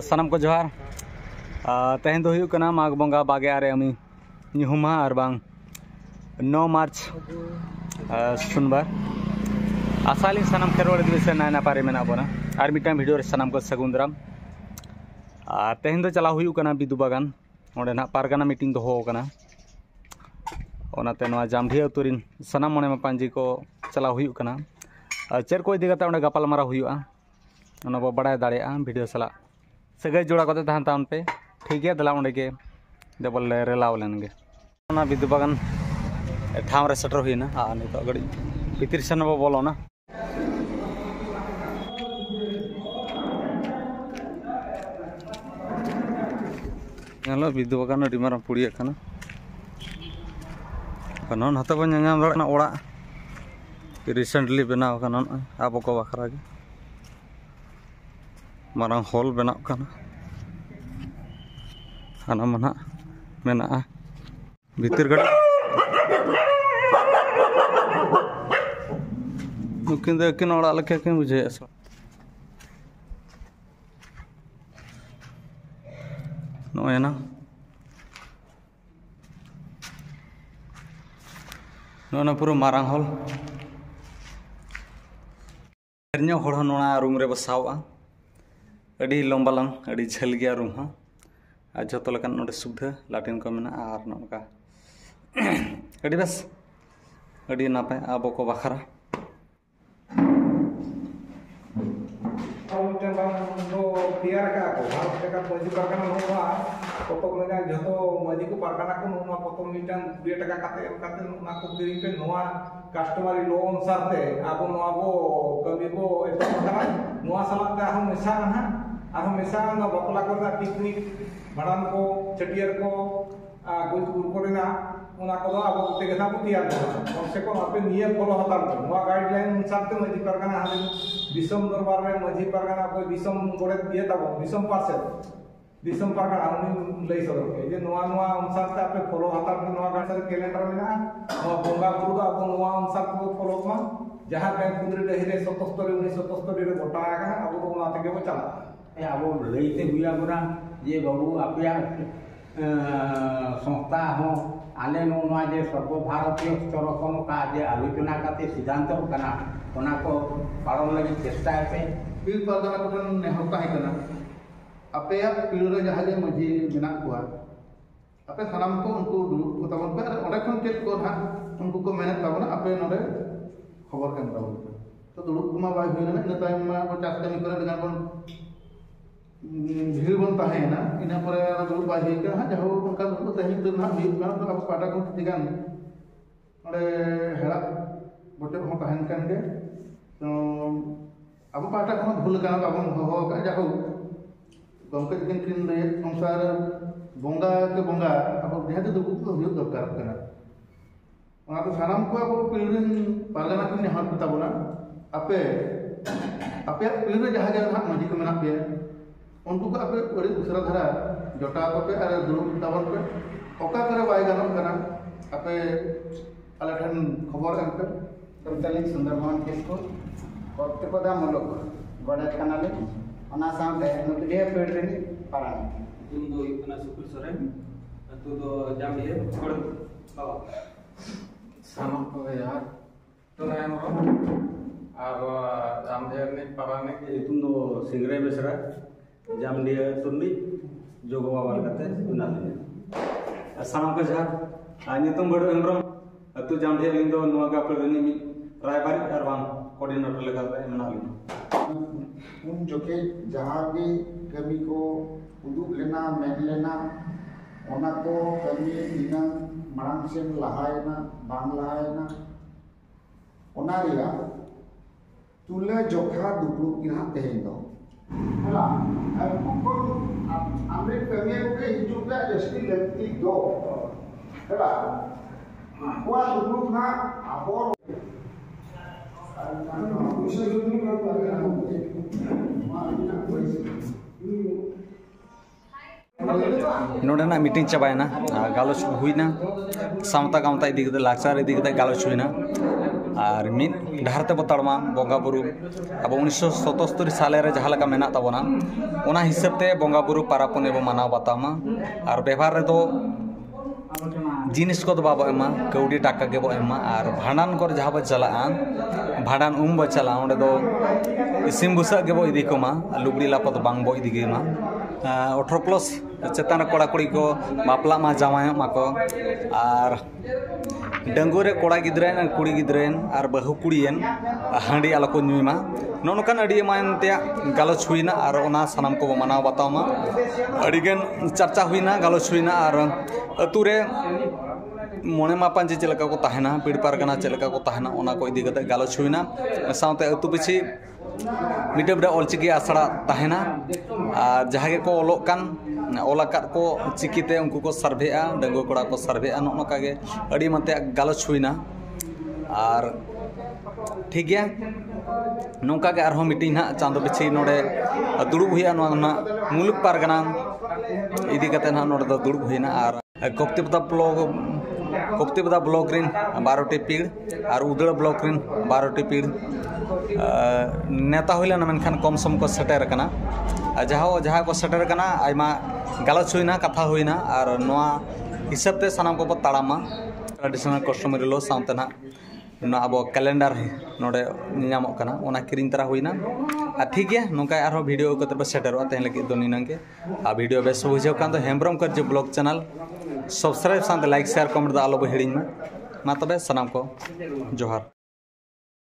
सानाम को जोहार तेहन दो हुयुग कना माघ बंगा 22 ᱧᱩᱦᱩᱢᱟ ᱟᱨ ᱵᱟᱝ 9 मार्च सुनबार आसाली सानाम खेरवाड़ दिवस नाय नापारे मेना बना और मिटान वीडियो रे सानाम को सगुन दाराम तेहन दो चला हुयुग कना बिदु बागान ओंडे ना पारगाना मीटिंग दो हो कना ओनाते नवा जामढिया अतुरिन सानाम मने मापांजी को चला हुयुग कना चेर को इदी कते ओंडे गपाल मारा हुयुआ ओना बो बडाय दाड़ेया वीडियो सला सगै जोड़ा कते तहन ताउन पे ठीक है दला ओंडे के देबल रेलाव लेनगे ओना बिदु बागान ठाव रे सेटर हुइना आ नितो गड़ी भितिर सेन बो बोलोना हेलो बिदु बागान अडी मारा पुड़िया खाना कनन हते बन नाम दड़ना ओड़ा रिसेंटली बनाव खाना आबो को बखरा के मारा हॉल बनाव खाना हाना मना मेना भितर गड़ नुकिन दे किन ओड़ा लके के बुझे नोय ना नोना पूरा मारांग हॉल एरन्यो होड़ नोना रूम रे बसावा अड़ी लंबालांग अड़ी झल गया रूम हा आज जो लकान नोडे सुविधा लाटिन को मेना आर नोका अड़ी बस अड़ी नापाय आबो को बाखरा तैयार का भारत का मजी पारगाना नोवा पतो मेना जतो मजी को पारगाना को नोवा पतो मिटान 2 टाका काते ना को दिरी पे नोवा कस्टमर लोन सारते आबो नोवा बो कमी बो एतो करा नोवा सलाक का हम मिसा ना आरो मिसा ना बकला करना पिकनिक भाड़ान को चटियर को कुछ उरकोरेना ओना को आबो ते गथा को तैयार कम से कम आपे नियम फॉलो हतार नोवा गाइडलाइन अनुसार ते मजी पारगाना हाले दिसम दरबार में मजी पारगाना कोई दिसम गोड़े दिए तब दिसम पार्सल दिसम पारगाना उनी लई सदर के जे नोवा नोवा अनुसार ते आपे फॉलो हतार नोवा गाइडलाइन कैलेंडर में ना नोवा बोंगा गुरु दा आपो नोवा अनुसार को फॉलो मा जहां बैंक कुंद्री डहिरे 77 1977 रे गोटा आगा अब को ना ते के चला ए अब लईते हुआ बरा जे बाबू आपया संस्था हो आले नोवा जे सर्वभारतीय स्तर कोन का जे आलोचना काते सिद्धांत कना ओना को पालन लगी चेष्टा पे बिल पारगाना कोटन नेहता है कना आपे पिलुरे जहां जे मजी मेना कुआ आपे सनाम को उनको दुलुक को तबन पे ओडे खन चेक को हा उनको को मेहनत तबन आपे नोडे खबर केम तबन तो दुलुक कुमा बाय होइना इन टाइम मा को चास कमी करे dengan बन भीड़ बन ताहे ना इना परे दुलुक बाय होई का जहो उनका दुलुक तही तो ना भीड़ ना तो अब पाटा को तिगान ओडे हेड़ा बोटे हो कहन kan के तो अब पाटा को भूल का अब हो का जाहो गमके दिन किन रे संसार बोंगा के बोंगा अब देहते दुलुक तो हुयो दरकार कना ओना तो सानाम को अब पिलरिन पारगाना को नेहात पता बोला आपे आपे पिलरे जहां जहां मजी को मेना पे उनको को आपे बड़ी दूसरा धारा जोटा को पे अरे दुलुक तबन पे ओका करे बाय गानो कना आपे आले ठन खबर एम पे संचालित सुंदरबन केस को करते पदा मुलुक गड़े कनाले ओना साउंडे नतगे पेडरेनी पारा तुम दो इतना सुकुल सरे तू दो जामडिया छोड़ बाबा सामान को यार तो ना मरो अब जामडिया ने पारा ने कि तुम दो सिंगरे बेसरा जामडिया तुंडी जोगो वाल कते उना ले सानाम को जा आनी तुम बड़ एमरो तू जामडिया लिंग दो नोवा का पेडरेनी मी रायबारी और बांग कोऑर्डिनेटर लगा दे मना लिन उन जोके जहां भी कमी को उदुग लेना मेन लेना ओना को कमी दिना मांग से लहायना बांग लहायना ओना रिया तुले जोखा दुपलु किना तेहे दो हला अब को हमरे कमी को हिजु का जस्टी लगती दो हला को दुपलु ना आपो नोडेना मीटिंग चाबायना गालोच हुईना सामता गामता इदी कते लाक्सार इदी कते गालोच हुईना और मिद डहार ते बो ताड़मा बंगा बुरु अब 1977 साल रे जहाँ लेका मेना ताबोना ओना हिसाब ते बंगा बुरु पारा पुने बो मानाव बातामा और व्यवहार रे दो जिनिस को बाबो एमा कौड़ी टाका के बो एमा और भांडान कर जहाँ बो चला भांडान बो चला ओंडे दो इसिम बुसा के बो इदी कोमा लुगड़ी लापत बांग बो इदी गेमा 18+ चेतान कोड़ा कुड़ी को बापला मा जावाय माको और डंगुरे कोड़ा गिद्रेन कुड़ी गिद्रेन और बहु कुड़ीन हांडी आलो को नुइमा नोनकान अड़ी मान ते गालोच हुइना और ओना सनाम को मानाव बातावमा अड़ीगन चर्चा हुइना गालोच हुइना और अतुरे मोने मापान जे चलका को ताहेना पीड़ पारगाना चलका को ताहेना ओना को इदी कते गालोच हुइना साउते अतु पिछि मिटे बड़ा ऑलचिकी आसड़ा ताहेना और जहाँ के को ओलोक कान ओलाकात को चिकीते उनको को सर्वेआ डंगो कोड़ा को सर्वेआ नोका के अड़ी मते गालोच हुइना और ठीक गया नौका के आरहों मीटिंग ना चांदो पिछी नोडे दुड़ुब हुइया ना मुलुक पारगाना इदी कते ना नोडे दो दुड़ुब हुइना और कोप्तिपदा ब्लॉक रिन 12टी पीड़ और उदड़ ब्लॉक रिन 12टी पीड़ नेता हुइला मेनखान कम सम को सेटर कना जहाँ को सेटर कना आयमा गालोच हुइना कथा हुइना और नोआ हिसाब ते सानाम को ताड़ामा ट्रेडिशनल कस्टमरी लो साउते ना अब कैलेंडर नोडे नामक कना ओना किरिंग तरा हुइना आ ठीक गया नोका आरो वीडियो कते बे सेटरो तेन लगे दो निनंगे आ वीडियो बेस बुझे कान तो हेम्ब्रम कर जो ब्लॉग चैनल सब्सक्राइब साथ लाइक शेयर कमेंट दा आलो बहिड़िन मा तबे सनाम को जोहार।